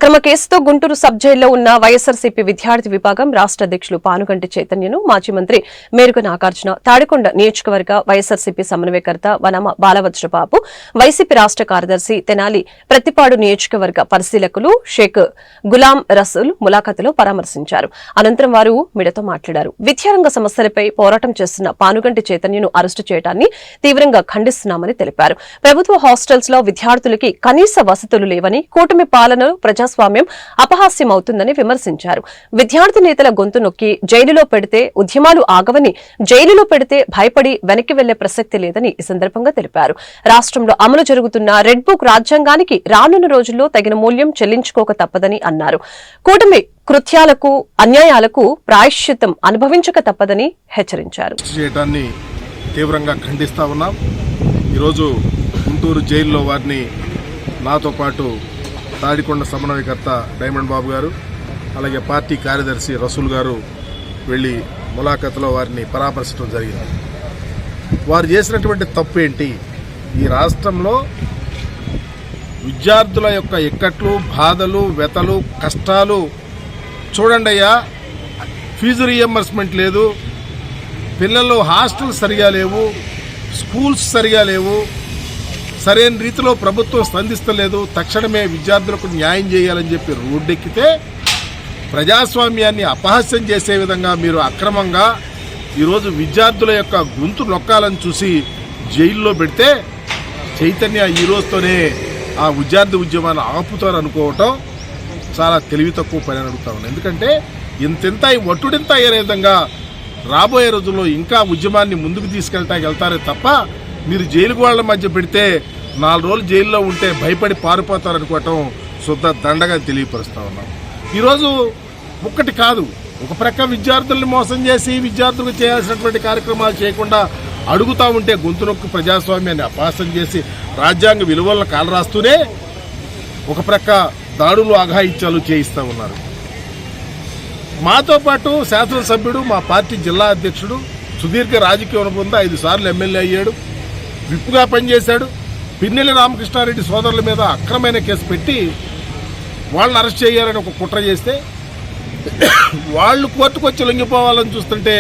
అక్రమ కేసుతో గుంటూరు సబ్ జైల్లో ఉన్న వైఎస్సార్సీపీ విద్యార్థి విభాగం రాష్ట్ర అధ్యక్షులు పానుగంటి చైతన్యను మాజీ మంత్రి మేరుగ నాగార్జున, తాడికొండ నియోజకవర్గ వైఎస్సార్సీపీ సమన్వయకర్త వనమ బాలవజ్రబాబు, వైసీపీ రాష్ట్ర కార్యదర్శి తెనాలి ప్రతిపాడు నియోజకవర్గ పరిశీలకులు షేక్ గులాం రసూల్ ములాఖతులో పరామర్శించారు. అనంతరం వారు మీడియాతో మాట్లాడారు. విద్యారంగ సమస్యలపై పోరాటం చేస్తున్న పానుగంటి చైతన్యను అరెస్టు చేయడాన్ని తీవ్రంగా ఖండిస్తున్నామని తెలిపారు. ప్రభుత్వ హాస్టల్స్ లో విద్యార్థులకి కనీస వసతులు లేవని, కూటమి పాలనలో ప్రజాస్వామ్యం అపహాస్యమవుతుందని విమర్శించారు. విద్యార్థి నేతల గొంతు నొక్కి జైలులో పెడితే ఉద్యమాలు ఆగవని, జైలులో పెడితే భయపడి వెనక్కి వెళ్లే ప్రసక్తి లేదని ఈ సందర్భంగా తెలిపారు. రాష్ట్రంలో అమలు జరుగుతున్న రెడ్ బుక్ రాజ్యాంగానికి రానున్న రోజుల్లో తగిన మూల్యం చెల్లించుకోక తప్పదని అన్నారు. కూటమి కృత్యాలకు, అన్యాయాలకు ప్రాయశ్చిత్తం అనుభవించక తప్పదని హెచ్చరించారు. తీవ్రంగా ఖండిస్తా ఉన్నాం. ఈరోజు గుంటూరు జైల్లో వారిని నాతో పాటు తాడికొండ సమన్వయకర్త డైమండ్ బాబు గారు, అలాగే పార్టీ కార్యదర్శి రసూల్ గారు వెళ్లి ములాఖతులో వారిని పరామర్శించడం జరిగింది. వారు చేసినటువంటి తప్పు ఏంటి? ఈ రాష్ట్రంలో విద్యార్థుల యొక్క ఇక్కట్లు, బాధలు, వ్యతలు, కష్టాలు చూడండి అయ్యా. ఫీజు రీఎంబర్స్మెంట్ లేదు, పిల్లలు హాస్టల్స్ సరిగా లేవు, స్కూల్స్ సరిగా లేవు, సరైన రీతిలో ప్రభుత్వం స్పందిస్తలేదు. తక్షణమే విద్యార్థులకు న్యాయం చేయాలని చెప్పి రోడ్డెక్కితే ప్రజాస్వామ్యాన్ని అపహాస్యం చేసే విధంగా మీరు అక్రమంగా ఈరోజు విద్యార్థుల యొక్క గొంతు నొక్కాలని చూసి జైల్లో పెడితే చైతన్య ఈ రోజుతోనే ఆ విద్యార్థి ఉద్యమాన్ని ఆపుతారు అనుకోవటం చాలా తెలివి తక్కువ పని అడుగుతా ఉన్నాను. ఎందుకంటే ఇంతింత ఒట్టుడింత అయ్యే విధంగా రాబోయే రోజుల్లో ఇంకా ఉద్యమాన్ని ముందుకు తీసుకెళ్తాకి వెళ్తారే తప్ప మీరు జైలు గోళ్ల మధ్య పెడితే 4 రోజులు జైల్లో ఉంటే భయపడి పారిపోతారనుకోవటం శుద్ధ దండగా తెలియపరుస్తా ఉన్నాం. ఈరోజు ఒక్కటి కాదు, ఒక ప్రక్క విద్యార్థుల్ని మోసం చేసి విద్యార్థులకు చేయాల్సినటువంటి కార్యక్రమాలు చేయకుండా అడుగుతా ఉంటే గొంతు నొక్కి ప్రజాస్వామ్యాన్ని అపహాస్యం చేసి రాజ్యాంగ విలువలను కాలరాస్తూనే ఒక ప్రక్క దాడులు, అఘాయిత్యాలు చేయిస్తూ ఉన్నారు. మాతో పాటు శాసనసభ్యుడు, మా పార్టీ జిల్లా అధ్యక్షుడు, సుదీర్ఘ రాజకీయ అనుభవం, 5 సార్లు ఎమ్మెల్యే అయ్యాడు, విప్పుగా పనిచేశాడు. పిన్నెల్లి రామకృష్ణారెడ్డి సోదరుల మీద అక్రమైన కేసు పెట్టి వాళ్ళని అరెస్ట్ చేయాలని ఒక కుట్ర చేస్తే వాళ్ళు కోర్టుకు వచ్చి లొంగిపోవాలని చూస్తుంటే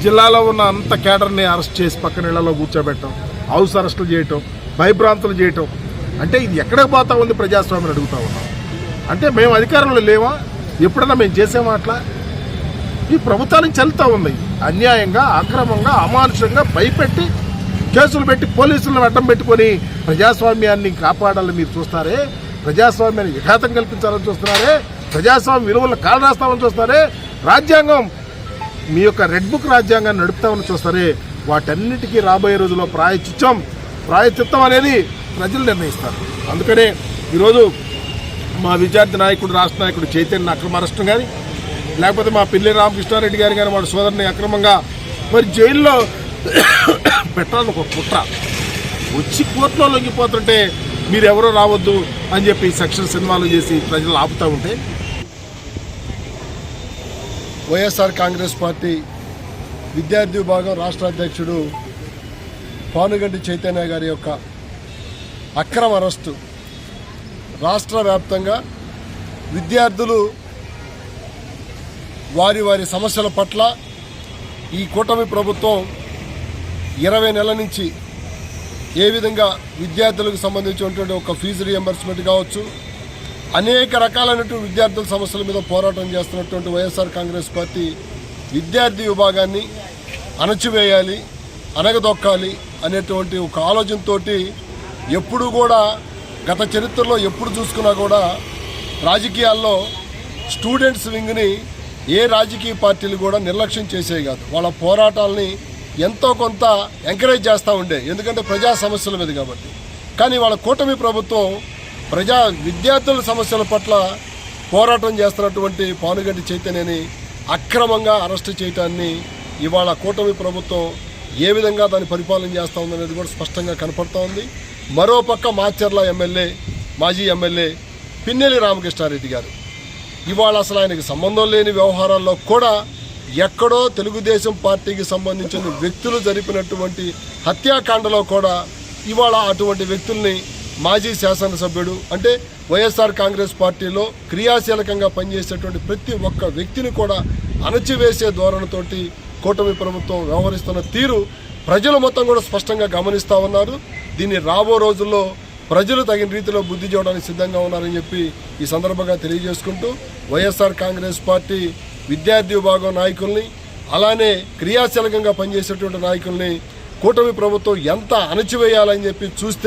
జిల్లాలో ఉన్న అంత కేడర్ని అరెస్ట్ చేసి పక్కన ఇళ్లలో కూర్చోబెట్టడం, హౌస్ అరెస్టులు చేయటం, భయభ్రాంతులు చేయటం, అంటే ఇది ఎక్కడికి పోతా ఉంది ప్రజాస్వామ్యం అడుగుతా ఉన్నాం. అంటే మేము అధికారంలో లేవా? ఎప్పుడన్నా మేము చేసామా? అట్లా ఈ ప్రభుత్వానికి చెల్లుతూ ఉంది. అన్యాయంగా, అక్రమంగా, అమానుషంగా భయపెట్టి కేసులు పెట్టి పోలీసులను అడ్డం పెట్టుకొని ప్రజాస్వామ్యాన్ని కాపాడాలని మీరు చూస్తారే, ప్రజాస్వామ్యాన్ని విఘాతం కల్పించాలని చూస్తున్నారే, ప్రజాస్వామ్య విలువలను కాలరాస్తామని చూస్తారే, రాజ్యాంగం మీ యొక్క రెడ్ బుక్ రాజ్యాంగాన్ని నడుపుతామని చూస్తారే. వాటన్నిటికీ రాబోయే రోజుల్లో ప్రాయశ్చిత్తం అనేది ప్రజలు నిర్ణయిస్తారు. అందుకనే ఈరోజు మా విద్యార్థి నాయకుడు, రాష్ట్ర నాయకుడు చైతన్య అక్రమ అరెస్టు కానీ, లేకపోతే మా పిల్లి రామకృష్ణారెడ్డి గారు కానీ వాడి సోదరుని అక్రమంగా మరి జైల్లో పెట్టాలని ఒక కుట్ర వచ్చి కోర్టులో లొంగిపోతుంటే మీరెవరో రావద్దు అని చెప్పి సెక్షన్స్ ఇన్వాల్వ్ చేసి ప్రజలు ఆపుతూ ఉంటే వైఎస్ఆర్ కాంగ్రెస్ పార్టీ విద్యార్థి విభాగం రాష్ట్ర అధ్యక్షుడు పానుగంటి చైతన్య గారి యొక్క అక్రమ అరెస్టు రాష్ట్ర వ్యాప్తంగా విద్యార్థులు వారి సమస్యల పట్ల ఈ కూటమి ప్రభుత్వం 20 నెలల నుంచి ఏ విధంగా విద్యార్థులకు సంబంధించినటువంటి ఒక ఫీజు రియంబర్స్మెంట్ కావచ్చు, అనేక రకాలైనటువంటి విద్యార్థుల సమస్యల మీద పోరాటం చేస్తున్నటువంటి వైఎస్ఆర్ కాంగ్రెస్ పార్టీ విద్యార్థి విభాగాన్ని అణచివేయాలి, అనగదొక్కాలి అనేటువంటి ఒక ఆలోచనతో ఎప్పుడు కూడా గత చరిత్రలో ఎప్పుడు చూసుకున్నా కూడా రాజకీయాల్లో స్టూడెంట్స్ వింగ్ని ఏ రాజకీయ పార్టీలు కూడా నిర్లక్ష్యం చేసేవి కాదు. వాళ్ళ పోరాటాలని ఎంతో కొంత ఎంకరేజ్ చేస్తూ ఉండే, ఎందుకంటే ప్రజా సమస్యల మీద కాబట్టి. కానీ వాళ్ళ కూటమి ప్రభుత్వం విద్యార్థుల సమస్యల పట్ల పోరాటం చేస్తున్నటువంటి పానుగంటి చైతన్యని అక్రమంగా అరెస్టు చేయటాన్ని ఇవాళ కూటమి ప్రభుత్వం ఏ విధంగా దాన్ని పరిపాలన చేస్తూ ఉందనేది కూడా స్పష్టంగా కనపడుతూ ఉంది. మరోపక్క మాచర్ల ఎమ్మెల్యే, మాజీ ఎమ్మెల్యే పిన్నెల్లి రామకృష్ణారెడ్డి గారు ఇవాళ అసలు ఆయనకి సంబంధం లేని వ్యవహారాల్లో కూడా ఎక్కడో తెలుగుదేశం పార్టీకి సంబంధించిన వ్యక్తులు జరిపినటువంటి హత్యాకాండలో కూడా ఇవాళ అటువంటి వ్యక్తుల్ని మాజీ శాసనసభ్యుడు అంటే వైఎస్ఆర్ కాంగ్రెస్ పార్టీలో క్రియాశీలకంగా పనిచేసేటువంటి ప్రతి ఒక్క వ్యక్తిని కూడా అణచివేసే ధోరణితోటి కూటమి ప్రభుత్వం వ్యవహరిస్తున్న తీరు ప్రజలు మొత్తం కూడా స్పష్టంగా గమనిస్తూ ఉన్నారు. దీన్ని రాబో రోజుల్లో ప్రజలు తగిన రీతిలో బుద్ధి చూడడానికి సిద్ధంగా ఉన్నారని చెప్పి ఈ సందర్భంగా తెలియజేసుకుంటూ వైఎస్ఆర్ కాంగ్రెస్ పార్టీ విద్యార్థి విభాగం నాయకుల్ని అలానే క్రియాశీలకంగా పనిచేసేటువంటి నాయకుల్ని కూటమి ప్రభుత్వం ఎంత అణచివేయాలని చెప్పి చూస్తే